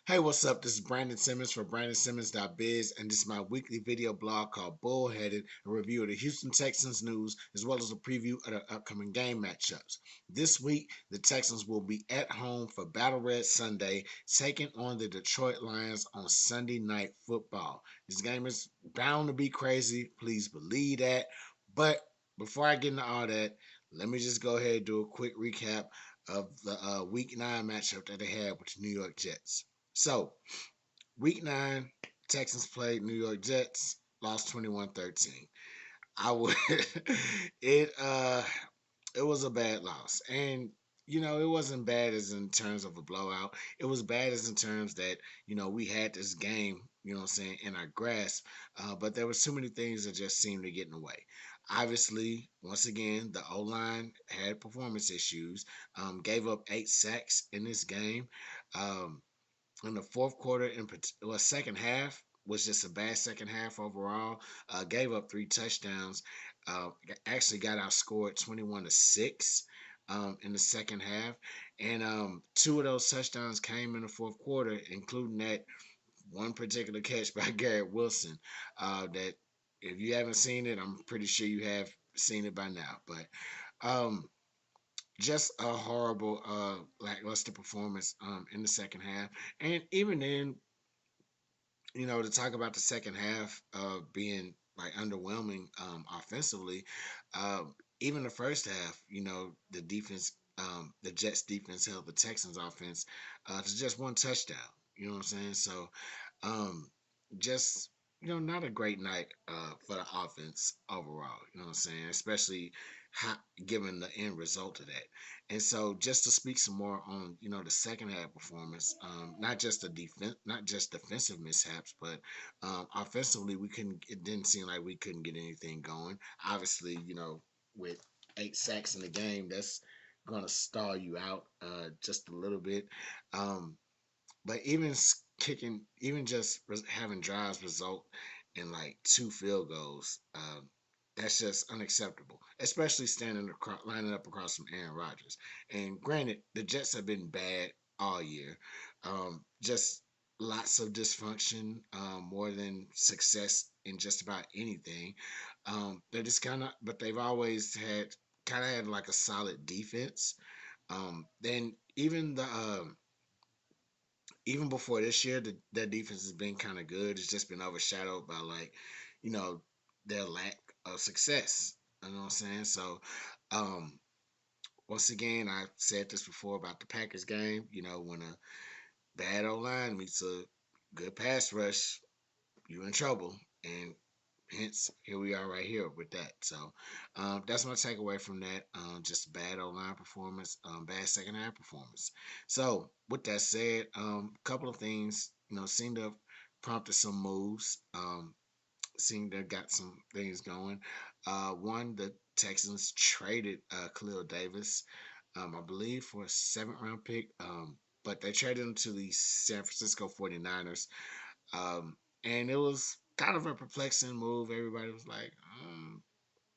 Hey, what's up? This is Brandon Simmons for BrandonSimmons.biz, and this is my weekly video blog called Bullheaded, a review of the Houston Texans news as well as a preview of the upcoming game matchups. This week, the Texans will be at home for Battle Red Sunday, taking on the Detroit Lions on Sunday Night Football. This game is bound to be crazy, please believe that. But before I get into all that, let me just go ahead and do a quick recap of the Week 9 matchup that they had with the New York Jets. So, week 9, Texans played New York Jets, lost 21-13. I would it it was a bad loss. And it wasn't bad as in terms of a blowout. It was bad as in terms that, we had this game, what I'm saying, in our grasp. But there was too many things that just seemed to get in the way. Obviously, once again, the O line had performance issues, gave up 8 sacks in this game. Um, in the fourth quarter, second half was just a bad second half overall. Gave up 3 touchdowns. Uh, Actually got outscored 21-6 in the second half, and two of those touchdowns came in the fourth quarter, including that one particular catch by Garrett Wilson. That if you haven't seen it, I'm pretty sure you have seen it by now. But um, just a horrible lackluster performance in the second half. And even then, to talk about the second half being like underwhelming offensively, even the first half, the defense, the Jets defense held the Texans offense to just one touchdown. You know what I'm saying? So um, just not a great night for the offense overall. You know what I'm saying? Especially how, given the end result of that. And so, just to speak some more on the second half performance, not just the defense, not just defensive mishaps, but offensively, we couldn't. It didn't seem like we couldn't get anything going. Obviously, with 8 sacks in the game, that's gonna stall you out just a little bit. Um, but even just having drives result in like 2 field goals, that's just unacceptable. Especially lining up across from Aaron Rodgers. And granted, the Jets have been bad all year. Just lots of dysfunction, more than success in just about anything. They're just but they've always had like a solid defense. Then even before this year, their defense has been kind of good. It's just been overshadowed by you know, their lack of success. You know what I'm saying? So, um, once again, I said this before about the Packers game. When a bad O line meets a good pass rush, you're in trouble. And hence, here we are right here with that. So that's my takeaway from that. Just bad O line performance, bad second half performance. So with that said, a couple of things seem to have prompted some moves. Seem to have got some things going. One, the Texans traded Khalil Davis, I believe, for a seventh round pick. But they traded him to the San Francisco 49ers. And it was kind of a perplexing move. Everybody was like,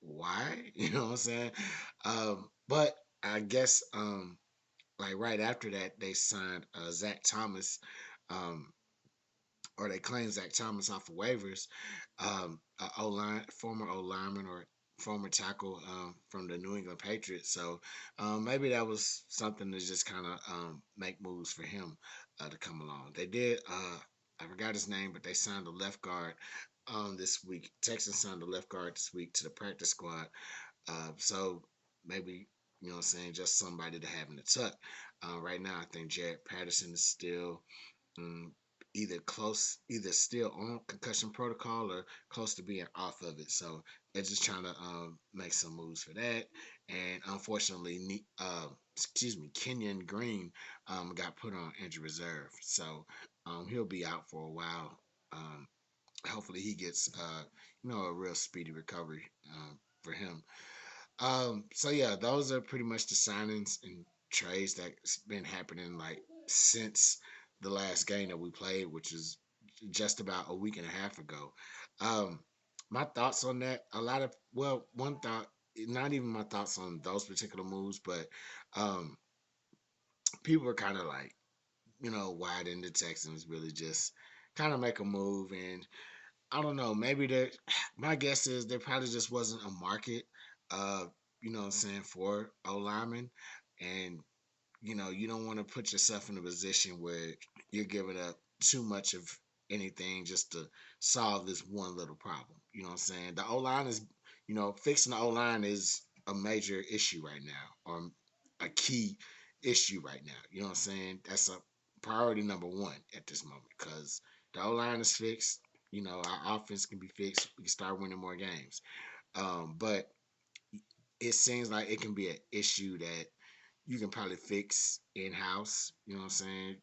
why? You know what I'm saying? But I guess like right after that, they signed Zach Thomas, um, or they claimed Zach Thomas off of waivers, former O lineman or former tackle from the New England Patriots. So maybe that was something to just kind of make moves for him to come along. They did. I forgot his name, but they signed a left guard this week. Texans signed a left guard this week to the practice squad. So maybe what I'm saying, just somebody to have in the tuck. Right now, I think Jared Patterson is still um, either still on concussion protocol or close to being off of it. So they're just trying to make some moves for that. And unfortunately, Kenyon Green got put on injury reserve, so he'll be out for a while. Hopefully, he gets a real speedy recovery for him. So yeah, those are pretty much the signings and trades that's been happening like since the last game that we played, which is just about a week and a half ago. Um, my thoughts on that, one thought, not even my thoughts on those particular moves, but um, people are kind of like why didn't the Texans really just kind of make a move? And I don't know, maybe there. My guess is there probably just wasn't a market, uh, what I'm saying, for o-linemen, and you don't want to put yourself in a position where you're giving up too much of anything just to solve this one little problem. You know what I'm saying? The O line is, fixing the O line is a major issue right now, or a key issue right now. You know what I'm saying? That's a priority number one at this moment because the O line is fixed. Our offense can be fixed. We can start winning more games. But it seems like it can be an issue that you can probably fix in house. You know what I'm saying?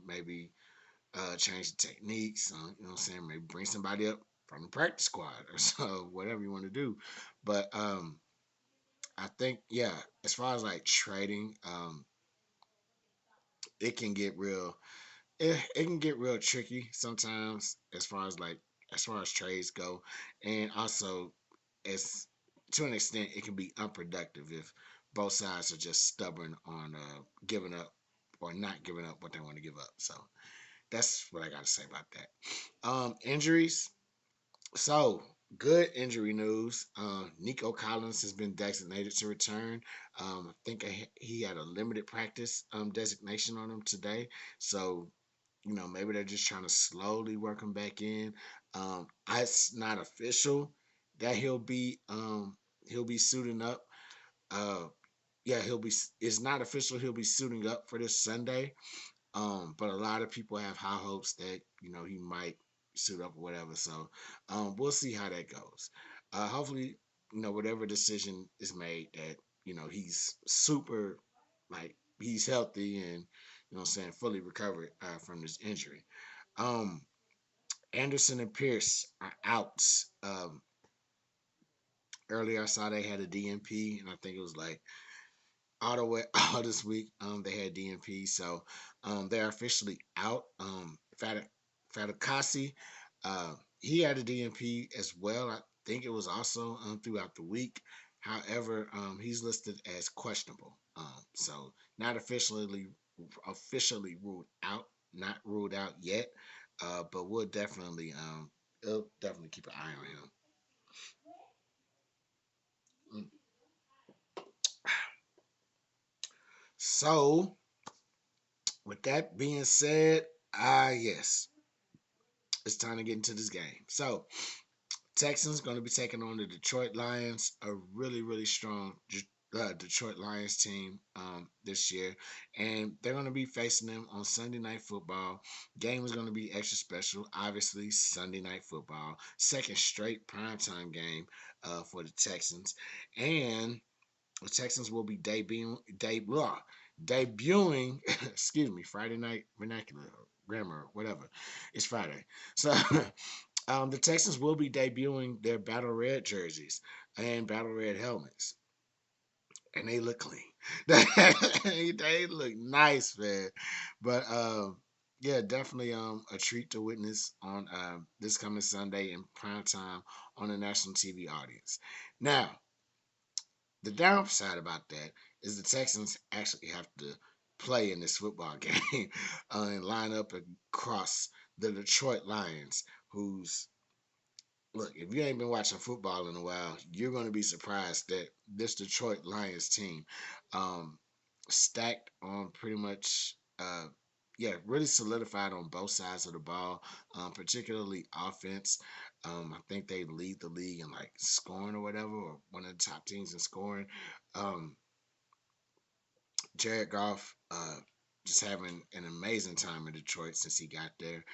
Maybe change the techniques. You know what I'm saying? Maybe bring somebody up from the practice squad or so, whatever you want to do. But I think, yeah, as far as like trading, it can get real. It can get real tricky sometimes as far as trades go, and also as to an extent, it can be unproductive if both sides are just stubborn on giving up or not giving up what they want to give up. So that's what I got to say about that. Injuries. So good injury news. Nico Collins has been designated to return. I think he had a limited practice designation on him today. So maybe they're just trying to slowly work him back in. It's not official that he'll be suiting up. Uh, yeah, he'll be. It's not official. He'll be suiting up for this Sunday. But a lot of people have high hopes that he might suit up or whatever. So we'll see how that goes. Hopefully, whatever decision is made, that he's super, like he's healthy and what I'm saying, fully recovered from this injury. Um, Anderson and Pierce are out. Earlier, I saw they had a DNP, and I think it was like all the way all this week. They had DNP, so they're officially out. Fatakasi, he had a DNP as well. I think it was also throughout the week. However, he's listed as questionable. So not officially ruled out, not ruled out yet. But it'll definitely keep an eye on him. Mm. So with that being said, yes, it's time to get into this game. So Texans going to be taking on the Detroit Lions, a really, really strong Detroit Lions team this year. And they're going to be facing them on Sunday Night Football. Game is going to be extra special. Obviously, Sunday Night Football. Second straight primetime game for the Texans. And the Texans will be debuting excuse me, Friday night vernacular, grammar, whatever. It's Friday. So the Texans will be debuting their battle red jerseys and battle red helmets, and they look clean. They look nice, man. But yeah, definitely a treat to witness on this coming Sunday in prime time on a national TV audience. Now, the downside about that is the Texans actually have to play in this football game and line up across the Detroit Lions, who's look, if you ain't been watching football in a while, you're going to be surprised that this Detroit Lions team, um, stacked on pretty much, yeah, really solidified on both sides of the ball, particularly offense. I think they lead the league in like scoring or whatever, or one of the top teams in scoring. Um, Jared Goff, just having an amazing time in Detroit since he got there,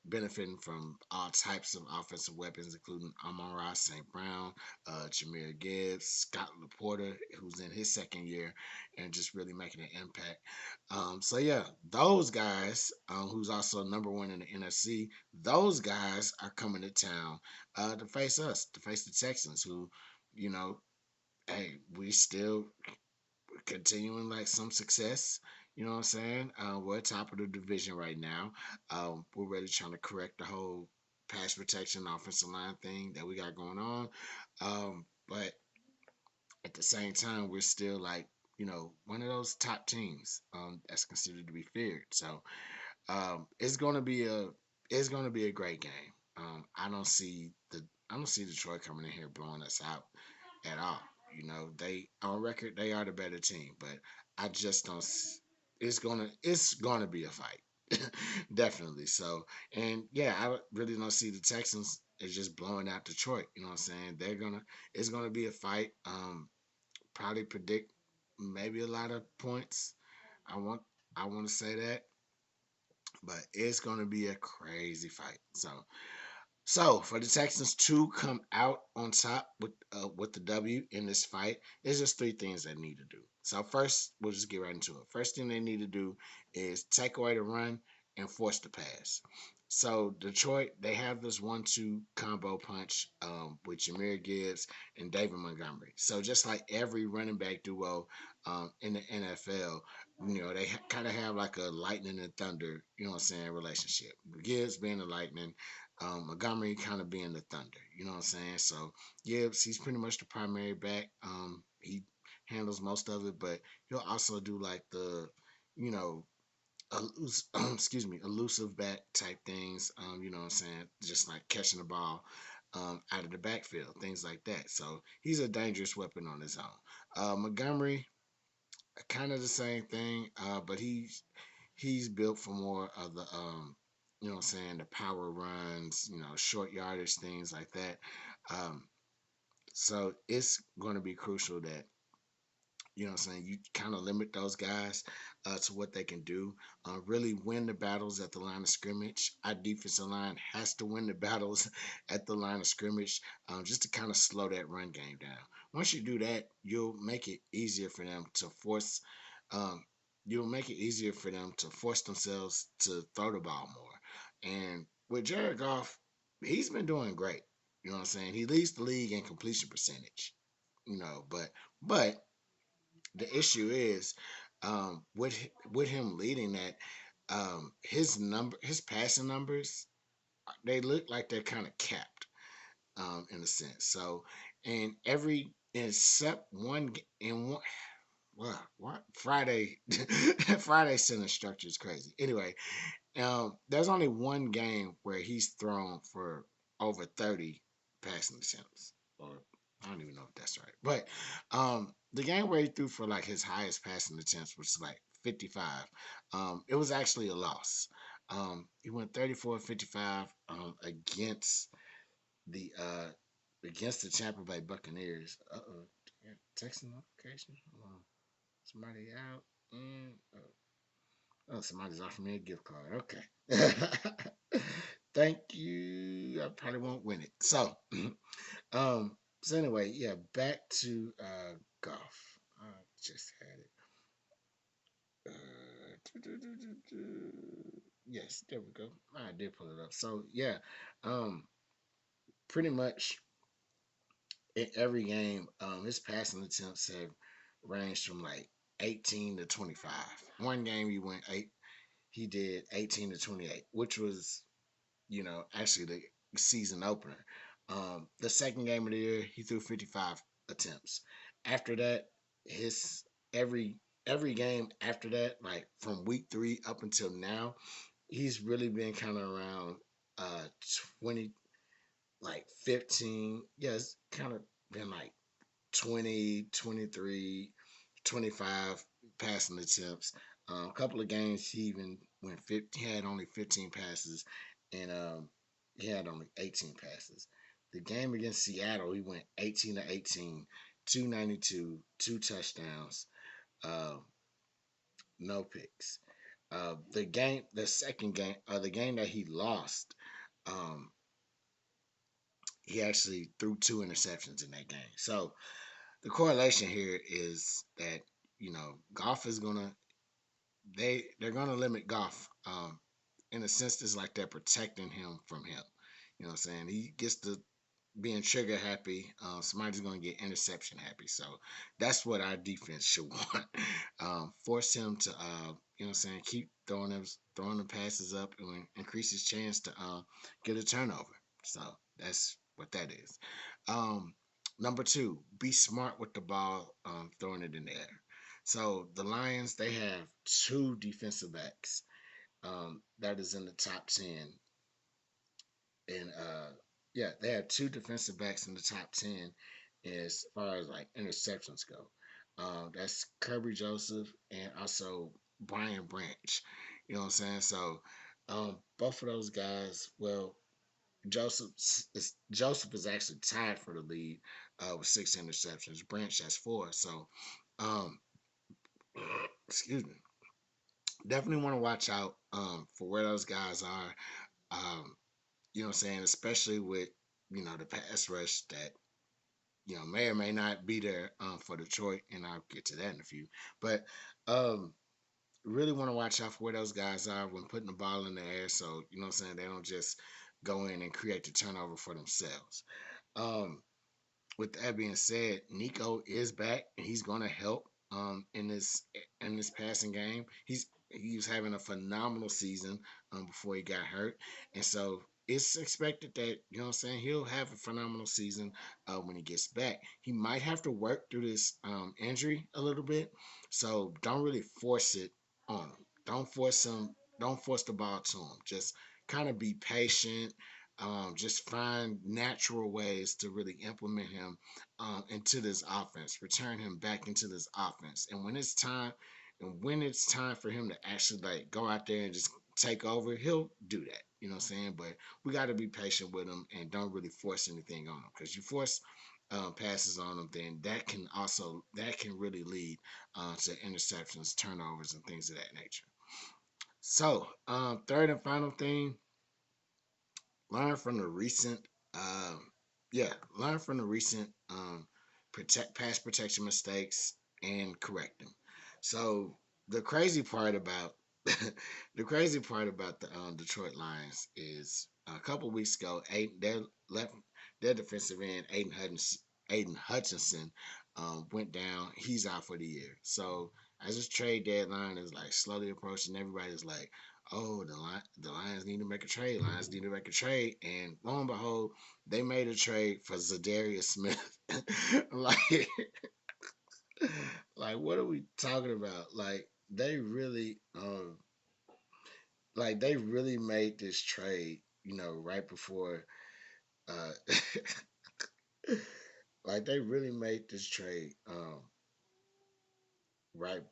benefiting from all types of offensive weapons, including Amon-Ra St. Brown, Jameer Gibbs, Scott Laporta, who's in his second year and just really making an impact. So yeah, those guys, who's also number one in the NFC, those guys are coming to town to face us, to face the Texans, who, you know, hey, we still continuing like some success. You know what I'm saying? We're top of the division right now. We're really trying to correct the whole pass protection, offensive line thing that we got going on. But at the same time, we're still like one of those top teams that's considered to be feared. So it's gonna be a great game. I don't see Detroit coming in here blowing us out at all. They on record they are the better team, but I just don't. It's gonna be a fight, definitely. So, and yeah, I really don't see the Texans as just blowing out Detroit. You know what I'm saying? It's gonna be a fight. Probably predict maybe a lot of points. I want I want to say that, but it's gonna be a crazy fight. So for the Texans to come out on top with the W in this fight, there's just three things they need to do. So first, we'll just get right into it. First thing they need to do is take away the run and force the pass. So Detroit, they have this 1-2 combo punch with Jameer Gibbs and David Montgomery. So just like every running back duo in the NFL, they kind of have like a lightning and thunder, what I'm saying, relationship. Gibbs being the lightning, Montgomery kind of being the thunder. You know what I'm saying? So Gibbs, he's pretty much the primary back. He handles most of it, but he'll also do like the, you know, excuse me, elusive back type things. You know what I'm saying? Just like catching the ball out of the backfield, things like that. So he's a dangerous weapon on his own. Montgomery, kind of the same thing, but he's built for more of the you know what I'm saying, the power runs, short yardage, things like that. Um, so it's going to be crucial that what I'm saying, you kind of limit those guys to what they can do. Really win the battles at the line of scrimmage. Our defensive line has to win the battles at the line of scrimmage just to kind of slow that run game down. Once you do that, you'll make it easier for them to force. Um, you'll make it easier for them to force themselves to throw the ball more. And with Jared Goff, he's been doing great. You know what I'm saying? He leads the league in completion percentage. But the issue is with him leading that, his passing numbers, they look like they're kind of capped in a sense. So and every except one in one. Well, what Friday? Friday center structure is crazy. Anyway, there's only one game where he's thrown for over 30 passing attempts, or I don't even know if that's right. But the game where he threw for like his highest passing attempts, which is like 55, it was actually a loss. He went 34-55 the uh, against the Tampa Bay Buccaneers. Text notification. Hold on. Somebody out and somebody's offering me a gift card. Okay. Thank you. I probably won't win it. Um, so anyway, yeah, back to golf. I just had it. Yes, there we go. I did pull it up. So yeah, um, pretty much in every game, his passing attempts have ranged from like 18 to 25. One game he did 18 to 28, which was, actually the season opener. The second game of the year, he threw 55 attempts. After that, his every game after that, like from week 3 up until now, he's really been kind of around 20, like 15. Yeah, it's kind of been like 20, 23, 25 passing attempts. A couple of games he even went 50, he had only 15 passes, and he had only 18 passes. The game against Seattle, he went 18 to 18, 292, two touchdowns, uh, no picks. The game that he lost, um, he actually threw two interceptions in that game. So the correlation here is that golf is gonna they're gonna limit golf. In a sense, it's like they're protecting him from him. You know what I'm saying? He gets to being trigger happy. Somebody's gonna get interception happy. So that's what our defense should want. Force him to you know what I'm saying, keep throwing the passes up and increase his chance to get a turnover. So that's what that is. Number two, be smart with the ball, throwing it in the air. So the Lions, they have two defensive backs that is in the top 10. And yeah, they have two defensive backs in the top 10 as far as like interceptions go. That's Kirby Joseph and also Brian Branch. You know what I'm saying? So both of those guys, well, Joseph is actually tied for the lead with 6 interceptions. Branch has 4. So um, excuse me. Definitely want to watch out for where those guys are. Um, you know what I'm saying? Especially with, the pass rush that, may or may not be there for Detroit, and I'll get to that in a few. But um, really want to watch out for where those guys are when putting the ball in the air. So, you know what I'm saying? They don't just go in and create the turnover for themselves. Um, with that being said, Nico is back and he's going to help in this passing game. He was having a phenomenal season before he got hurt, and so it's expected that, what I'm saying, he'll have a phenomenal season when he gets back. He might have to work through this injury a little bit, so don't really force it on him. Don't force him. Don't force the ball to him. Just kind of be patient. Just find natural ways to really implement him into this offense, return him back into this offense. And when it's time for him to actually like go out there and just take over, he'll do that. You know what I'm saying? But we got to be patient with him and don't really force anything on him, because you force passes on him, then that can really lead to interceptions, turnovers, and things of that nature. So, third and final thing, learn from the recent um yeah learn from the recent protect pass protection mistakes and correct them. So the crazy part about the crazy part about the Detroit Lions is a couple weeks ago, left their defensive end, Aiden Hutchinson, went down. He's out for the year. So as this trade deadline is like slowly approaching, everybody's like, oh, the Lions need to make a trade. Lions need to make a trade. And lo and behold, they made a trade for Zadarius Smith. like, what are we talking about? They really made this trade, right before, uh, like they really made this trade, right?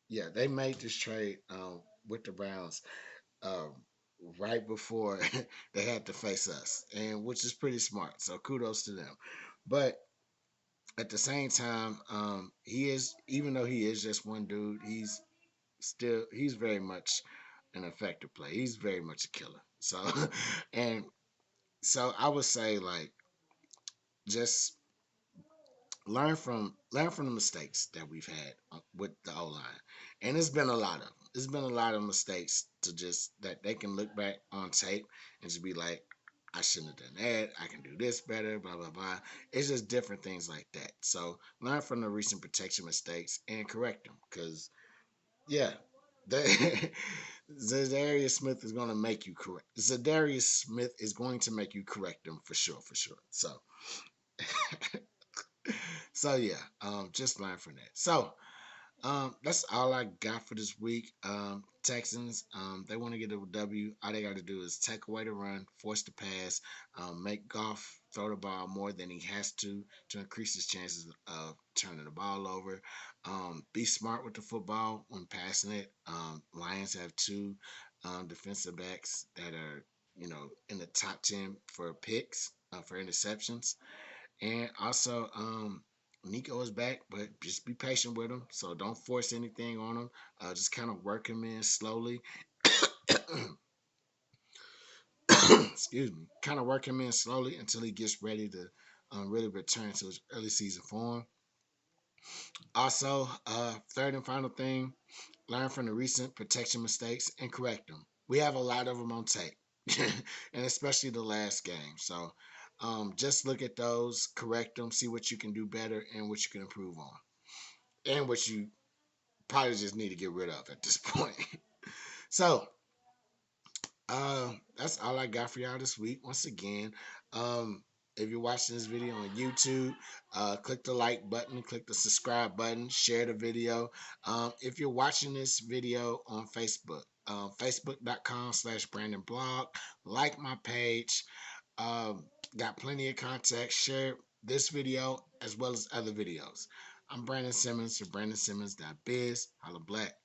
Yeah, they made this trade, with the Browns, um, right before they had to face us, and which is pretty smart. So kudos to them. But at the same time, even though he is just one dude, he's very much an effective player. He's very much a killer. So, and so I would say, like, just learn from the mistakes that we've had with the O line, and it's been a lot of them. It's been a lot of mistakes to just that they can look back on tape and just be like, I shouldn't have done that. I can do this better. Blah blah blah. It's just different things like that. So learn from the recent protection mistakes and correct them, because yeah, they, Zadarius Smith is going to make you correct. Zadarius Smith is going to make you correct them for sure, for sure. So. So yeah, just learn from that. So that's all I got for this week. Texans, they want to get a W. All they got to do is take away the run, force the pass, make Goff throw the ball more than he has to increase his chances of turning the ball over. Be smart with the football when passing it. Lions have two defensive backs that are, in the top 10 for picks, for interceptions. And also, Nico is back, but just be patient with him. So don't force anything on him. Just kind of work him in slowly. Excuse me. Kind of work him in slowly until he gets ready to really return to his early season form. Also, third and final thing, learn from the recent protection mistakes and correct them. We have a lot of them on tape, and especially the last game. So just look at those, correct them, see what you can do better and what you can improve on, and what you probably just need to get rid of at this point. So that's all I got for y'all this week. Once again, um, If you're watching this video on YouTube, click the like button, click the subscribe button, share the video. If you're watching this video on Facebook, facebook.com/BrandonBlog, like my page. Um, got plenty of contact. Share this video as well as other videos. I'm Brandon Simmons for BrandonSimmons.biz. Holla black.